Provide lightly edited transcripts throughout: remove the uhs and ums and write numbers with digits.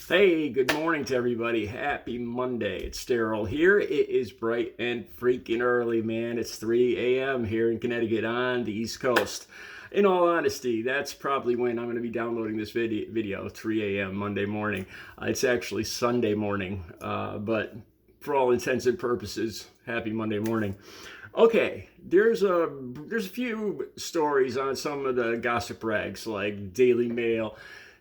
Hey, good morning to everybody. Happy Monday. It's Daryl here. It is bright and freaking early, man. It's 3 a.m. here in Connecticut on the East Coast. In all honesty, that's probably when I'm going to be downloading this video 3 a.m. Monday morning. It's actually Sunday morning, but for all intents and purposes, happy Monday morning. Okay, there's a few stories on some of the gossip rags like Daily Mail,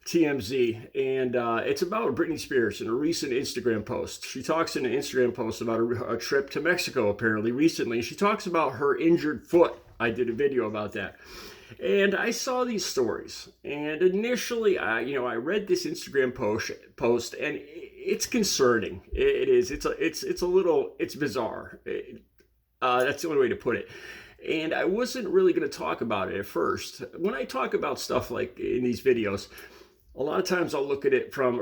TMZ, and it's about Britney Spears in a recent Instagram post. She talks in an Instagram post about a trip to Mexico apparently recently. She talks about her injured foot. I did a video about that. And I saw these stories, and initially, I read this Instagram post, and it's concerning. It is. It's bizarre. That's the only way to put it. And I wasn't really going to talk about it at first. When I talk about stuff like in these videos, a lot of times I'll look at it from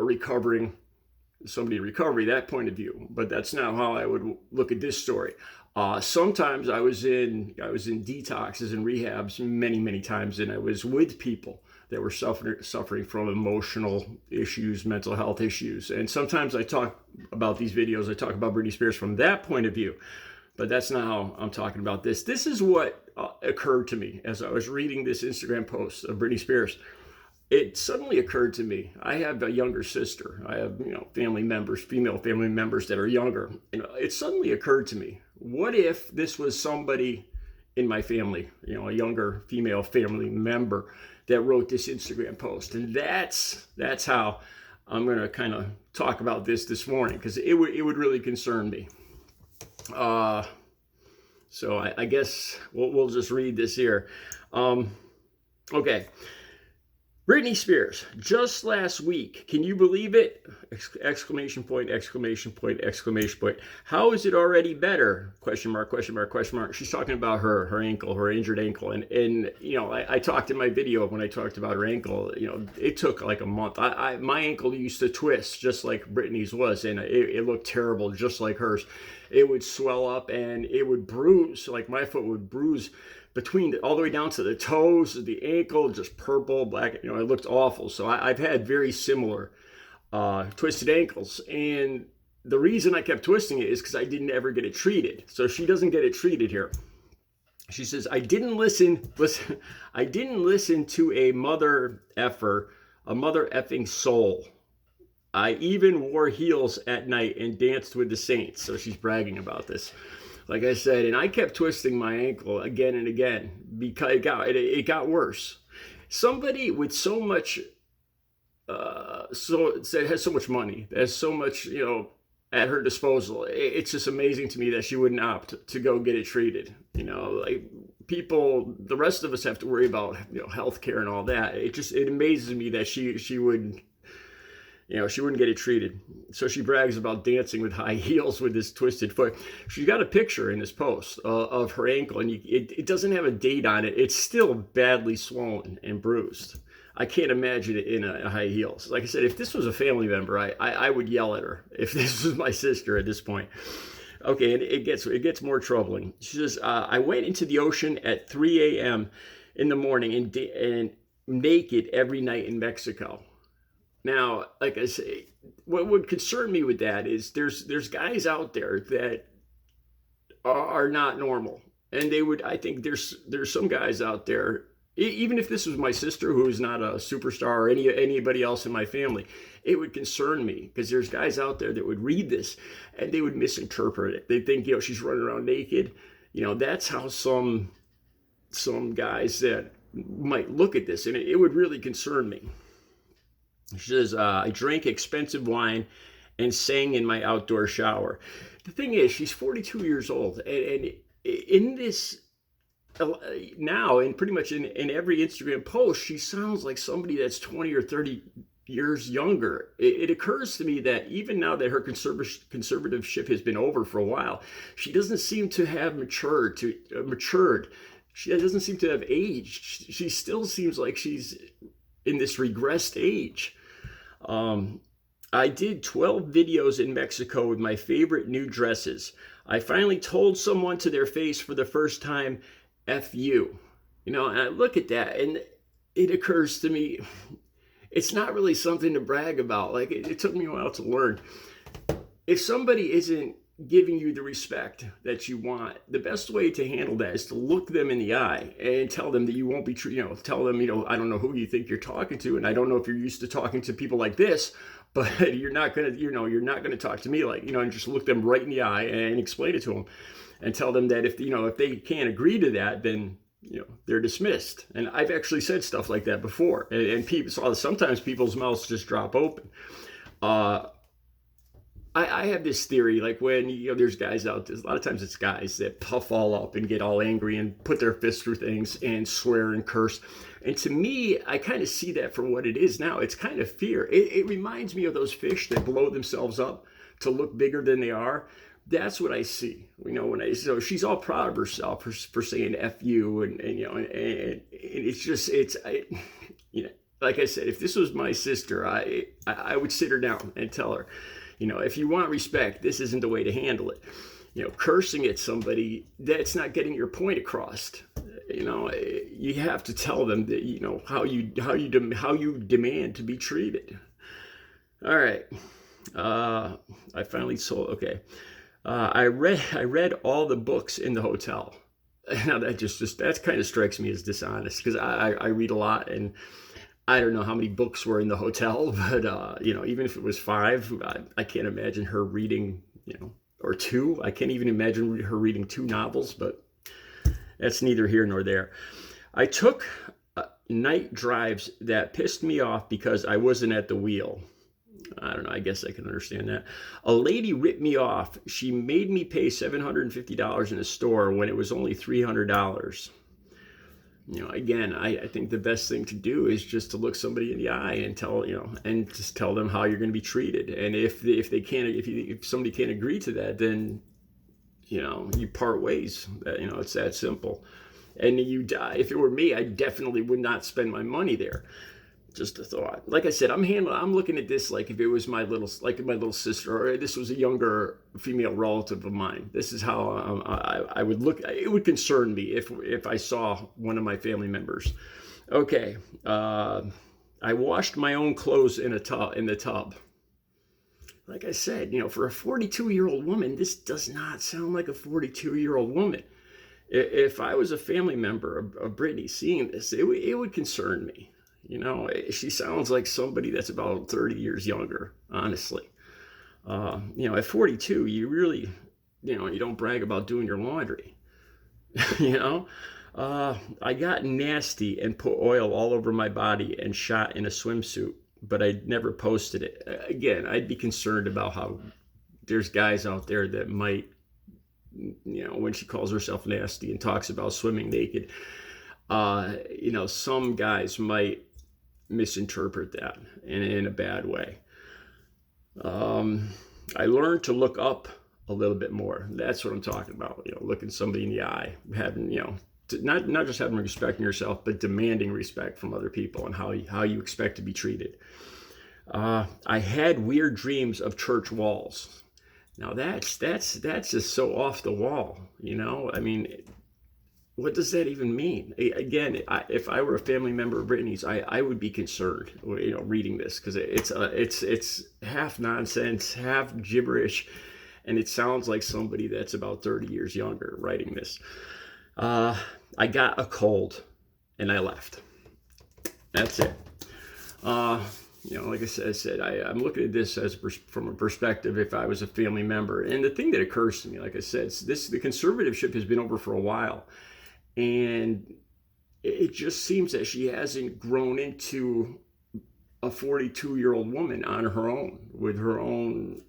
somebody in recovery, that point of view. But that's not how I would look at this story. Sometimes I was in detoxes and rehabs many times, and I was with people that were suffering from emotional issues, mental health issues. And sometimes I talk about these videos, I talk about Britney Spears from that point of view. But that's not how I'm talking about this. This is what occurred to me as I was reading this Instagram post of Britney Spears. It suddenly occurred to me, I have a younger sister. I have, family members, female family members that are younger. And it suddenly occurred to me, what if this was somebody in my family, a younger female family member that wrote this Instagram post? And that's how I'm going to kind of talk about this morning, because it would really concern me. So I guess we'll just read this here. Okay. Britney Spears, just last week, can you believe it? Exclamation point, exclamation point, exclamation point. How is it already better? Question mark, question mark, question mark. She's talking about her ankle, her injured ankle. And I talked in my video when I talked about her ankle, it took like a month. My ankle used to twist just like Britney's was, and it looked terrible, just like hers. It would swell up and it would bruise, like my foot would bruise between all the way down to the toes, the ankle, just purple, black. It looked awful. So I've had very similar twisted ankles. And the reason I kept twisting it is because I didn't ever get it treated. So she doesn't get it treated here. She says, I didn't listen to a mother effing soul. I even wore heels at night and danced with the saints. So she's bragging about this. Like I said, and I kept twisting my ankle again and again because it got worse. Somebody with so much, has so much money, has so much, at her disposal. It's just amazing to me that she wouldn't opt to go get it treated. Like people, the rest of us have to worry about, healthcare and all that. It amazes me that she would. She wouldn't get it treated. So she brags about dancing with high heels with this twisted foot. She's got a picture in this post of her ankle, and it doesn't have a date on it. It's still badly swollen and bruised. I can't imagine it in a high heels. Like I said, if this was a family member, I would yell at her. If this was my sister at this point. Okay, and it gets more troubling. She says, I went into the ocean at 3 a.m. in the morning and naked every night in Mexico. Now, like I say, what would concern me with that is there's guys out there that are not normal, and I think there's some guys out there. Even if this was my sister, who is not a superstar, or anybody else in my family, it would concern me, because there's guys out there that would read this and they would misinterpret it. They think she's running around naked. That's how some guys that might look at this, and it would really concern me. She says, I drank expensive wine and sang in my outdoor shower. The thing is, she's 42 years old. And in this, now, and pretty much in every Instagram post, she sounds like somebody that's 20 or 30 years younger. It occurs to me that even now that her conservatorship has been over for a while, she doesn't seem to have matured. She doesn't seem to have aged. She still seems like she's in this regressed age. I did 12 videos in Mexico with my favorite new dresses. I finally told someone to their face for the first time, F you. And I look at that and it occurs to me, it's not really something to brag about. Like it took me a while to learn. If somebody isn't giving you the respect that you want, the best way to handle that is to look them in the eye and tell them that you won't be true. Tell them, I don't know who you think you're talking to, and I don't know if you're used to talking to people like this, but you're not gonna talk to me like, and just look them right in the eye and explain it to them, and tell them that if they can't agree to that, then they're dismissed. And I've actually said stuff like that before, and people, sometimes people's mouths just drop open. I have this theory, like when there's guys out there, a lot of times it's guys that puff all up and get all angry and put their fists through things and swear and curse. And to me, I kind of see that for what it is now. It's kind of fear. It reminds me of those fish that blow themselves up to look bigger than they are. That's what I see. So she's all proud of herself for saying F you, and it's just, like I said, if this was my sister, I would sit her down and tell her, if you want respect, this isn't the way to handle it. Cursing at somebody, that's not getting your point across. You have to tell them that how you demand to be treated. All right. I finally sold. Okay. I read all the books in the hotel. Now that kind of strikes me as dishonest, because I read a lot, and I don't know how many books were in the hotel, but even if it was 5, I can't imagine her reading, or 2. I can't even imagine her reading 2 novels, but that's neither here nor there. I took night drives that pissed me off because I wasn't at the wheel. I don't know. I guess I can understand that. A lady ripped me off. She made me pay $750 in a store when it was only $300. Again, I think the best thing to do is just to look somebody in the eye and just tell them how you're going to be treated. And if somebody can't agree to that, then, you part ways. It's that simple. And if it were me, I definitely would not spend my money there. Just a thought. Like I said, I'm looking at this like if it was my little sister, or this was a younger female relative of mine. This is how I would look. It would concern me if I saw one of my family members. Okay, I washed my own clothes in the tub. Like I said, for a 42-year-old woman, this does not sound like a 42-year-old woman. If I was a family member of Britney seeing this, it would concern me. She sounds like somebody that's about 30 years younger, honestly. At 42, you really, you don't brag about doing your laundry. I got nasty and put oil all over my body and shot in a swimsuit, but I never posted it. Again, I'd be concerned about how there's guys out there that might, when she calls herself nasty and talks about swimming naked, some guys might misinterpret that in a bad way. I learned to look up a little bit more. That's what I'm talking about. Looking somebody in the eye, having, not just having respect in yourself, but demanding respect from other people and how you expect to be treated. I had weird dreams of church walls. Now that's just so off the wall. I mean, what does that even mean? Again, if I were a family member of Britney's, I would be concerned, reading this, because it's half nonsense, half gibberish, and it sounds like somebody that's about 30 years younger writing this. I got a cold, and I left. That's it. Like I said, I'm looking at this from a perspective if I was a family member. And the thing that occurs to me, like I said, the conservatorship has been over for a while. And it just seems that she hasn't grown into a 42-year-old woman on her own, with her own,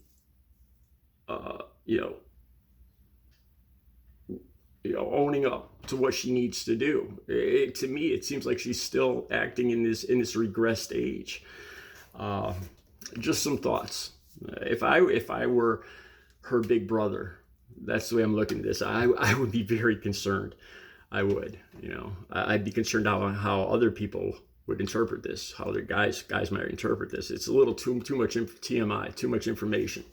owning up to what she needs to do. To me, it seems like she's still acting in this regressed age. Just some thoughts. If I were her big brother, that's the way I'm looking at this. I would be very concerned. I would, I'd be concerned how other people would interpret this, how other guys might interpret this. It's a little too much TMI, too much information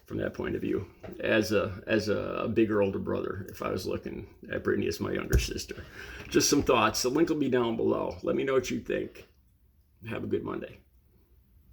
from that point of view. As a bigger older brother, if I was looking at Britney as my younger sister. Just some thoughts. The link will be down below. Let me know what you think. Have a good Monday.